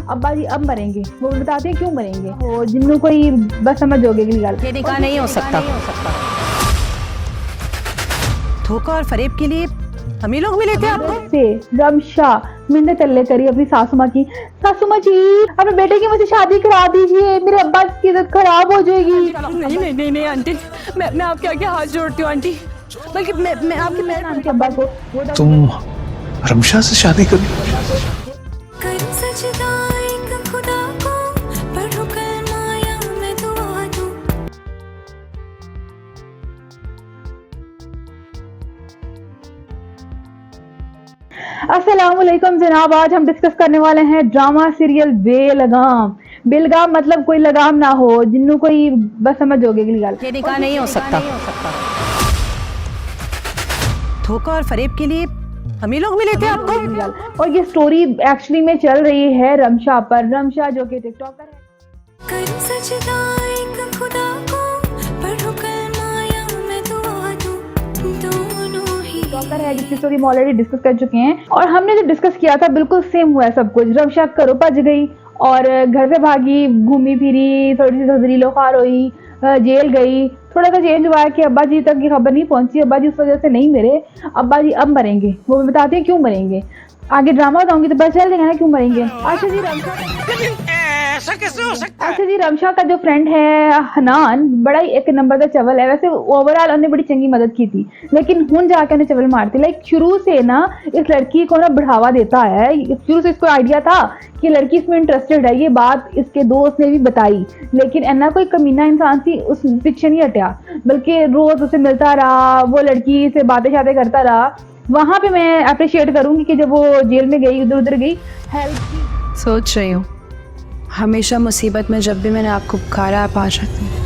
अब्बा जी अब मरेंगे, वो बताते हैं क्यों मरेंगे। और जिन्नू कोई बस समझ होगी अगली गल, ये निकाह नहीं हो सकता। धोखा और फरेब के लिए हम ही लोग मिले थे आपको। से रमशा मैंने तल्ले करी अपनी सासू माँ की, सासू माँ जी अपने बेटे की मुझे शादी करा दीजिए, मेरे अब्बा की इज्जत खराब हो जाएगी। नहीं नहीं नहीं नहीं आंटी, मैं आपके आगे हाथ जोड़ती हूँ आंटी, बल्कि मैं आपके नाम के अब्बा को तुम रमशा से शादी करी? अस्सलामुअलैकुम जनाब, आज हम डिस्कस करने वाले हैं ड्रामा सीरियल बेलगाम। बेलगाम मतलब कोई लगाम ना हो, जिन्नू कोई बस समझ होगी अगली गल। ये निकाह नहीं हो सकता। धोखा और फरेब के लिए हम ही लोग मिले थे आपको। और ये स्टोरी एक्चुअली में चल रही है रमशा पर। रमशा जो कि टिकटॉकर है, टिकटॉकर है, जिसकी स्टोरी हम ऑलरेडी डिस्कस कर चुके हैं। और हमने जो डिस्कस किया था बिल्कुल सेम हुआ है सब कुछ। रमशा घरों भज गई और घर से भागी, घूमी फिरी, थोड़ी सी जहरीलो खार हुई, जेल गई। थोड़ा सा चेंज हुआ है कि अब्बा जी तक ये खबर नहीं पहुंची, अब्बा जी उस वजह से नहीं मरे, अब्बा जी अब मरेंगे, वो बताते हैं क्यों मरेंगे। आगे ड्रामा बताऊंगी तो पता चल जाएगा ना क्यों मरेंगे। अच्छा जी रमशा का जो फ्रेंड है हनान, बड़ा ही एक नंबर का चवल है। वैसे ओवरऑल उन्हें बड़ी चंगी मदद की थी, लेकिन हुन जाके उन्हें चवल मारती। लाइक शुरू से ना इस लड़की को ना बढ़ावा देता है। शुरू से इसको आइडिया था कि लड़की इसमें इंटरेस्टेड है, ये बात इसके दोस्त ने भी बताई, लेकिन अन्ना कोई कमीना इंसान थी, उस पीछे नहीं हटा, बल्कि रोज उसे मिलता रहा, वो लड़की से बातें शातें करता रहा। वहां पे मैं अप्रिशिएट करूंगी कि जब वो जेल में गई, उधर उधर गई, हेल्प की। सोच रही हूँ, हमेशा मुसीबत में जब भी मैंने आपको पुकारा आप आ जाती हैं।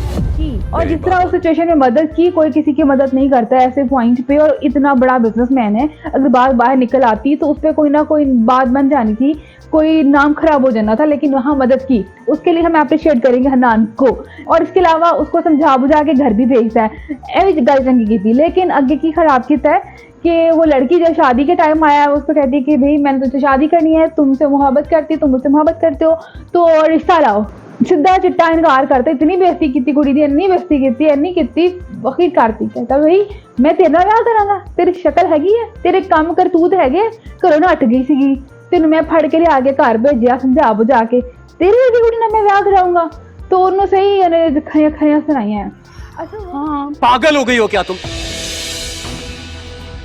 और जिस तरह उस सिचुएशन में मदद की, कोई किसी की मदद नहीं करता है ऐसे पॉइंट पे। और इतना बड़ा बिजनेसमैन है, अगर बात बाहर निकल आती तो उस पर कोई ना कोई बात बन जानी थी, कोई नाम खराब हो जाना था, लेकिन वहाँ मदद की, उसके लिए हम अप्रिशिएट करेंगे हनान को। और इसके अलावा उसको समझा बुझा के घर भी भेजता है, ऐसी गल चंगी की थी। लेकिन आगे की खराब किया है कि वो लड़की जब शादी के टाइम आया, उसको कहती है कि भाई मैंने तुझसे शादी करनी है, तुमसे मोहब्बत करती, तुम मुझसे मोहब्बत करते हो तो रिश्ता लाओ। सीधा चिट्टा इनकार करते। इतनी बेइज्जती की कुड़ी दी, इन्नी बेइज्जती की, इन्नी की वकील करती। कहता भाई मैं तेरे नाल ब्याह करांगा, तेरी शक्ल हैगी है, तेरे काम करतूत हैगे, घरों नट गई सीगी, तेन मैं फड़ के लिया के घर भेजा समझा बुझा के, तेरी कुड़ी नाल मैं ब्याह कराऊंगा। तो उन्होंने सही खरियां खरियां सुनाइयां। अच्छा हाँ, पागल हो गई हो क्या तुम?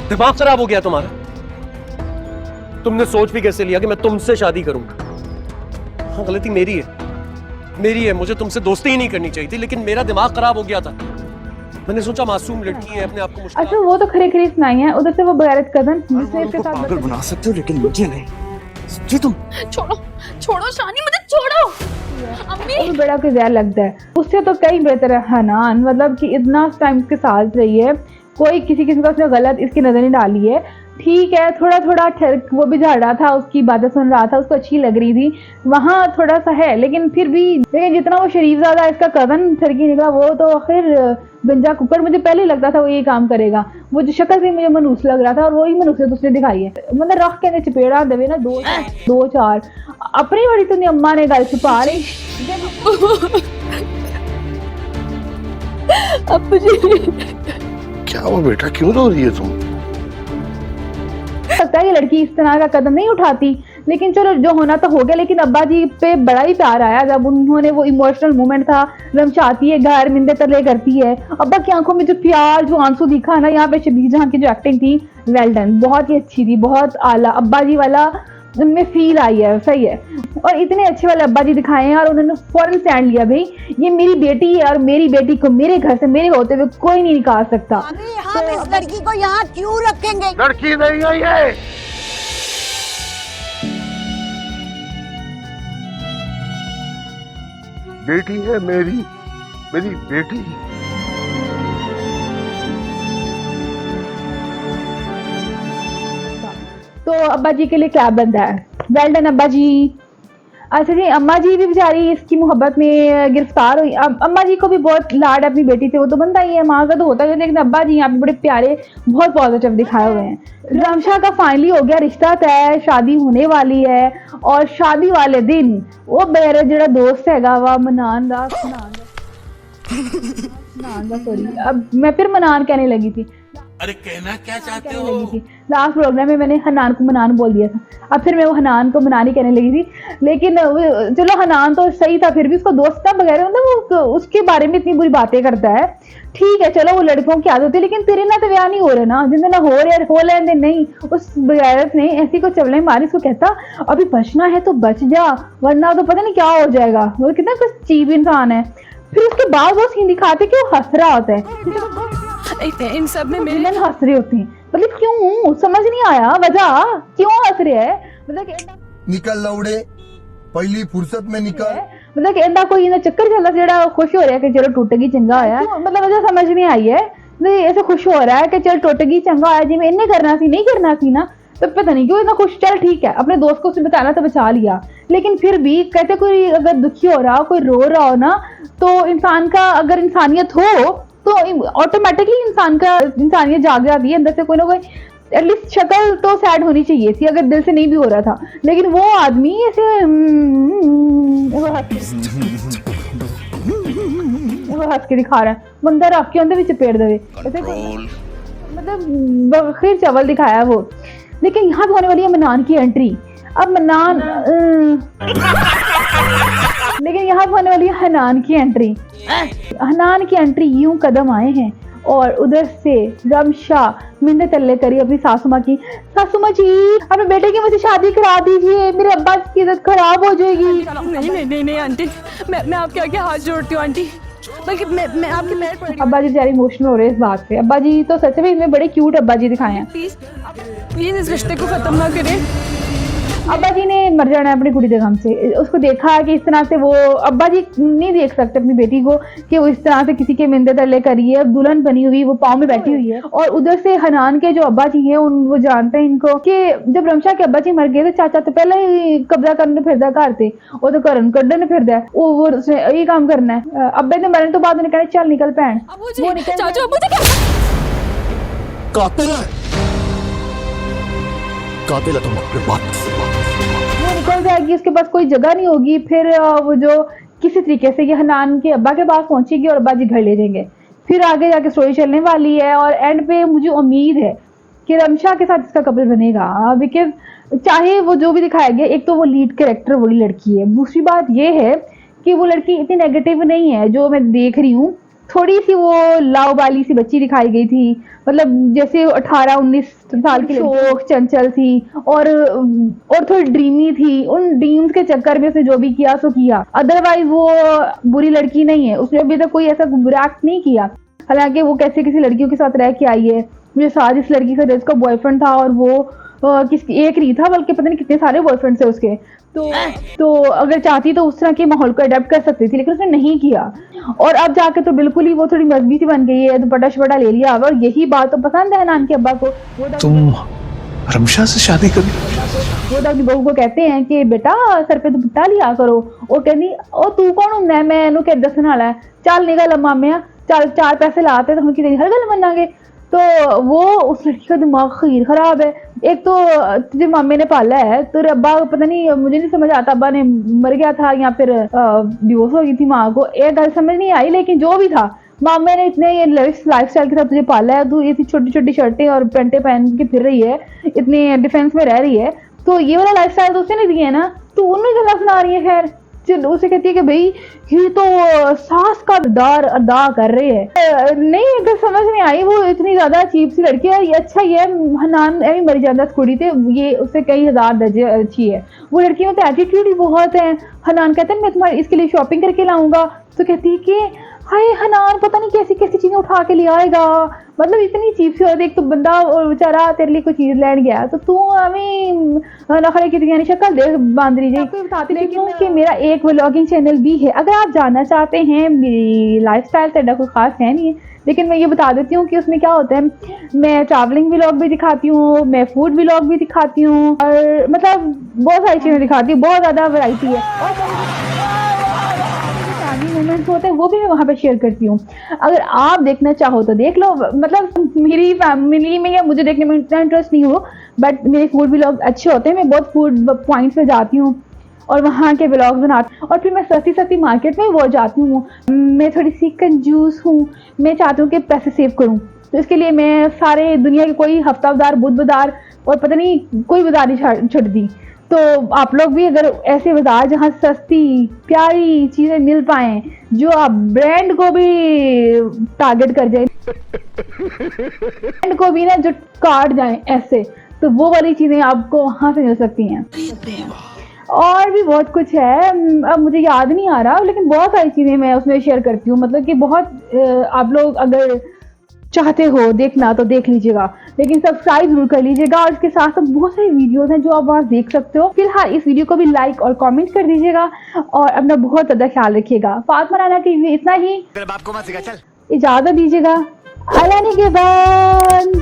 दिमाग खराब हो गया तुम्हारा? तुमने सोच भी कैसे लिया कि मैं तुमसे शादी करूंगा? हाँ, गलती मेरी है, मुझे तुमसे दोस्ती ही नहीं करनी चाहिए थी, लेकिन मेरा दिमाग खराब हो गया था। मैंने सोचा मासूम लड़की है, अपने आप को मुश्किल। अच्छा वो तो खरी खरी सुनाई है। उधर से वो बगैरत कदम जिसने इसके साथ पागल बना सकते हो, लेकिन मुझे नहीं। जी तुम छोड़ो शानी, मुझे छोड़ो अम्मी। वो बड़ा कोई जहर लगता है उससे तो कई बेहतर है हनान। मतलब कि इतना टाइम के साथ रही है, कोई किसी किसी का उसने गलत इसकी नजर नहीं डाली है। ठीक है, थोड़ा थोड़ा ठहर वो भी झाड़ रहा था, उसकी बातें सुन रहा था, उसको अच्छी लग रही थी, वहाँ थोड़ा सा है, लेकिन फिर भी। लेकिन जितना वो शरीफजादा इसका कजन ठरकी निकला, वो तो आखिर गंजा कुकर। मुझे पहले ही लगता था वो ये काम करेगा, वो जो शक्ल से मुझे मनूस लग रहा था, और वही मनूसियत उसने दिखाई है। मतलब रख के चपेड़ा देवे ना दो चार अपनी बड़ी तुमने अम्मा ने गल छुपा रही। अब्बू जी क्या हुआ बेटा, क्यों रो रही है तुम? लगता है ये लड़की इस तरह का कदम नहीं उठाती, लेकिन चलो जो होना तो हो गया। लेकिन अब्बा जी पे बड़ा ही प्यार आया जब उन्होंने वो इमोशनल मोमेंट था, रमशा आती है घर, मिंदे तरले करती है, अब्बा की आंखों में जो प्यार, जो आंसू दिखा ना, यहाँ पे शबीर जहां की जो एक्टिंग थी वेल डन, बहुत ही अच्छी थी, बहुत आला अब्बा जी वाला उनमें फील आई है। सही है, और इतने अच्छे वाले अब्बा जी दिखाए हैं। और उन्होंने फौरन स्टैंड लिया, भाई ये मेरी बेटी है और मेरी बेटी को मेरे घर से मेरे होते हुए कोई नहीं निकाल सकता। हम इस लड़की को यहाँ क्यों रखेंगे? लड़की नहीं है ये, बेटी है मेरी बेटी। तो अब्बा जी के लिए क्या बंदा है, वेल डन अब्बा जी। अच्छा जी, अम्मा जी भी बेचारी इसकी मोहब्बत में गिरफ्तार हुई। अब अम्मा जी को भी बहुत लाड अपनी बेटी से, वो तो बनता ही है, माँ का तो होता है, लेकिन अब्बा जी यहाँ पे बड़े प्यारे, बहुत पॉजिटिव दिखाए हुए हैं। रमशा का फाइनली हो गया रिश्ता तय, शादी होने वाली है, और शादी वाले दिन वो मेरा जो दोस्त हैगा वा मनान दा सॉरी, अब मैं फिर मनान कहने लगी थी। अरे कहना क्या चाहते हो? लगी थी लास्ट प्रोग्राम में मैंने हनान को मनान बोल दिया था, अब फिर मैं वो हनान को मनान ही कहने लगी थी। लेकिन चलो हनान तो सही था, फिर भी उसका दोस्त था वगैरह, मतलब वो उसके बारे में इतनी बुरी बातें करता है। ठीक है चलो, वो लड़कों की आदत है, लेकिन तेरे ना तो ब्याह नहीं हो रहे ना, जिन ना हो रहे हो लेने नहीं। उस बगैरत ने ऐसी को चवले मारी, उसको कहता अभी बचना है तो बच जा, वरना तो पता नहीं क्या हो जाएगा। वो कितना कुछ चीप इंसान है। फिर उसके बाद वो सीन दिखाते कि वो हंस रहा होता है, इन सब में मेरे विलन हंस रहे होते हैं, मतलब क्यों समझ नहीं आया वजह, क्यों हंस रहे हैं, मतलब निकल लौड़े पहली फुर्सत में निकल, मतलब कहना कोई ना चक्कर चलता जेड़ा खुश हो रहा है कि चलो टूटेगी चंगा होया, मतलब वजह समझ नहीं आई है। नहीं ऐसे खुश हो रहा है कि चल टूटेगी चंगा होया, जिवें इन्हें करना सी नहीं करना सी ना, तो पता नहीं क्यों इतना खुश। चल ठीक है, अपने दोस्त को उसने बताना तो बचा लिया, लेकिन फिर भी कहते कोई अगर दुखी हो रहा हो, कोई रो रहा हो ना, तो इंसान का अगर इंसानियत हो तो ऑटोमेटिकली इंसान का इंसानियत जाग जाती है अंदर से, कोई ना कोई एटलीस्ट शक्ल तो सैड होनी चाहिए थी, अगर दिल से नहीं भी हो रहा था। लेकिन वो आदमी ऐसे वो हंस के दिखा रहा है, बंदा रख के अंदर भी चपेट देवे, मतलब खैर चवल दिखाया वो। लेकिन यहाँ पे होने वाली है मनान की एंट्री। अब मनान लेकिन यहाँ पे होने वाली है हनान की एंट्री। हनान की एंट्री यूं कदम आए हैं और उधर से रमशा मिन्नत तल्ले करी अपनी सासू माँ की, सासू माँ जी अपने बेटे की मुझसे शादी करा दीजिए, मेरे अब्बा की इज्जत खराब हो जाएगी। नहीं आंटी, मैं आपके आगे हाथ जोड़ती हूँ आंटी, बल्कि मैं आपके पैर पड़ रही हूँ। अब्बा जी बेचारे इमोशनल हो रहे हैं इस बात पे। अब्बा जी तो सच में इनमें बड़े क्यूट अब्बा जी दिखाए हैं। प्लीज इस रिश्ते को खत्म ना करें। अब्बा जी ने मर जाना है अपनी कुड़ी के गम से। उसको देखा कि इस तरह से वो अब्बा जी नहीं देख सकते अपनी बेटी को कि वो इस तरह से किसी के मिंदे तले करी है, दुल्हन बनी हुई, वो पाँव में बैठी हुई है। और उधर से हनान के जो अब्बा जी हैं वो जानते हैं इनको कि जब रमशा के अब्बा जी मर गए तो चाचा तो पहले ही कब्जा करने फिरदा घर थे, वो तो घर कढ़ने फिरदा है, वो ये काम करना है। अब्बे ने मरने तो बाद उन्हें कहना चल निकल भैन, वो निकल चाचू मुझे कातिल है, कातिल है तुम, वो निकल जाएगी, उसके पास कोई जगह नहीं होगी। फिर वो जो किसी तरीके से ये हनान के अब्बा के पास पहुंचेगी और अब्बा जी घर ले जाएंगे। फिर आगे जाके स्टोरी चलने वाली है और एंड पे मुझे उम्मीद है कि रमशा के साथ इसका कपल बनेगा, बिकॉज चाहे वो जो भी दिखाया गया, एक तो वो लीड कैरेक्टर वही लड़की है, दूसरी बात ये है कि वो लड़की इतनी नेगेटिव नहीं है जो मैं देख रही हूँ। थोड़ी सी वो लाव वाली सी बच्ची दिखाई गई थी, मतलब जैसे 18-19 साल की शौक चंचल थी और थोड़ी ड्रीमी थी। उन ड्रीम्स के चक्कर में उसने जो भी किया सो किया, अदरवाइज वो बुरी लड़की नहीं है, उसने अभी तक कोई ऐसा बुरा एक्ट नहीं किया। हालांकि वो कैसे किसी लड़कियों के साथ रह के आई है, मुझे साथ इस लड़की का जिसका बॉयफ्रेंड था और वो एक नहीं था बल्कि पता नहीं कितने सारे बॉयफ्रेंड थे उसके, तो अगर चाहती तो उस तरह के माहौल को अडेप्ट कर सकती थी, लेकिन उसने नहीं किया। और अब जाके तो बिल्कुल ही वो थोड़ी मजबूती सी बन गई है, दुपट्टा शुपट्टा ले लिया। और यही बात तो पसंद है हनान के अब्बा को। तुम रमशा से शादी कर, वो तो अपनी बहू को कहते हैं कि बेटा सर पे दुपट्टा लिया करो। वो कहनी ओ तू कौन हुंदा है, मैं इनू क्या दसन वाला है, चल निकल मामिया, चल 4 पैसे लाते तो हम किसी हर गल मनांगे। तो वो उस लड़की का दिमाग खीर खराब है। एक तो तुझे मामे ने पाला है, तो अब्बा पता नहीं, मुझे नहीं समझ आता अब्बा ने मर गया था या फिर डिवोर्स हो गई थी माँ को, एक गल समझ नहीं आई। लेकिन जो भी था, मामे ने इतने ये लाइफ स्टाइल के साथ तुझे पाला है, तू ये छोटी छोटी शर्टें और पैंटें पहन के फिर रही है, इतने डिफेंस में रह रही है, तो ये वाला लाइफ स्टाइल तो उसने नहीं दिया है ना, तो उन्हें गला सुना रही है। खैर उसे कहती है कि भाई ये तो सास का किरदार अदा कर रहे हैं। नहीं अगर समझ नहीं आई, वो इतनी ज्यादा अजीब सी लड़की है। ये अच्छा ये हनान एवं मरी जाता कुड़ी थे, ये उससे कई हजार दर्जे अच्छी है। वो लड़की में तो एटीट्यूड ही बहुत है। हनान कहते हैं मैं तुम्हारे इसके लिए शॉपिंग करके लाऊंगा, तो कहती है कि हाय हनान पता नहीं कैसी कैसी चीजें उठा के ले आएगा, मतलब इतनी चीप सी होती है। एक तो बंदा बेचारा तेरे लिए कोई चीज लेने गया तो तू हमें नखरे की यानी शक्ल देख बांध रही जाए। बताती लेकिन कि मेरा एक व्लॉगिंग चैनल भी है, अगर आप जानना चाहते हैं मेरी लाइफ स्टाइल तो कोई खास है नहीं है, लेकिन मैं ये बता देती हूँ कि उसमें क्या होता है, मैं ट्रैवलिंग व्लॉग भी दिखाती हूँ, मैं फूड व्लॉग भी दिखाती हूँ, और मतलब बहुत सारी चीज़ें दिखाती हूँ, बहुत ज़्यादा वैरायटी है। और फैमिली मोमेंट्स होते हैं वो भी मैं वहाँ पे शेयर करती हूँ। अगर आप देखना चाहो तो देख लो, मतलब मेरी फैमिली में या मुझे देखने में इतना इंटरेस्ट नहीं हो, बट मेरे फूड व्लॉग अच्छे होते हैं। मैं बहुत फूड पॉइंट्स पे जाती हूँ और वहाँ के व्लॉग्स बनाती हूँ, और फिर मैं सस्ती सस्ती मार्केट में वो जाती हूँ। मैं थोड़ी सी कंजूस हूँ, मैं चाहती हूँ कि पैसे सेव करूँ, तो इसके लिए मैं सारे दुनिया के कोई हफ्ता बाजार, बुध बाजार और पता नहीं कोई बाजार नहीं छोड़ दी। तो आप लोग भी अगर ऐसे बाजार जहाँ सस्ती प्यारी चीज़ें मिल पाएँ, जो आप ब्रांड को भी टारगेट कर जाए, ब्रांड को भी ना जो काट जाए ऐसे, तो वो वाली चीज़ें आपको वहाँ से मिल सकती हैं। और भी बहुत कुछ है, अब मुझे याद नहीं आ रहा, लेकिन बहुत सारी चीज़ें मैं उसमें शेयर करती हूँ। मतलब कि बहुत आप लोग अगर चाहते हो देखना तो देख लीजिएगा, लेकिन सब्सक्राइब जरूर कर लीजिएगा। और इसके साथ साथ बहुत सारी वीडियोस हैं जो आप वहाँ देख सकते हो। फिलहाल इस वीडियो को भी लाइक और कमेंट कर दीजिएगा और अपना बहुत ज़्यादा ख्याल रखिएगा। फातिमा राना के लिए इतना ही, इजाज़त दीजिएगा। अल्लाह निगहबान।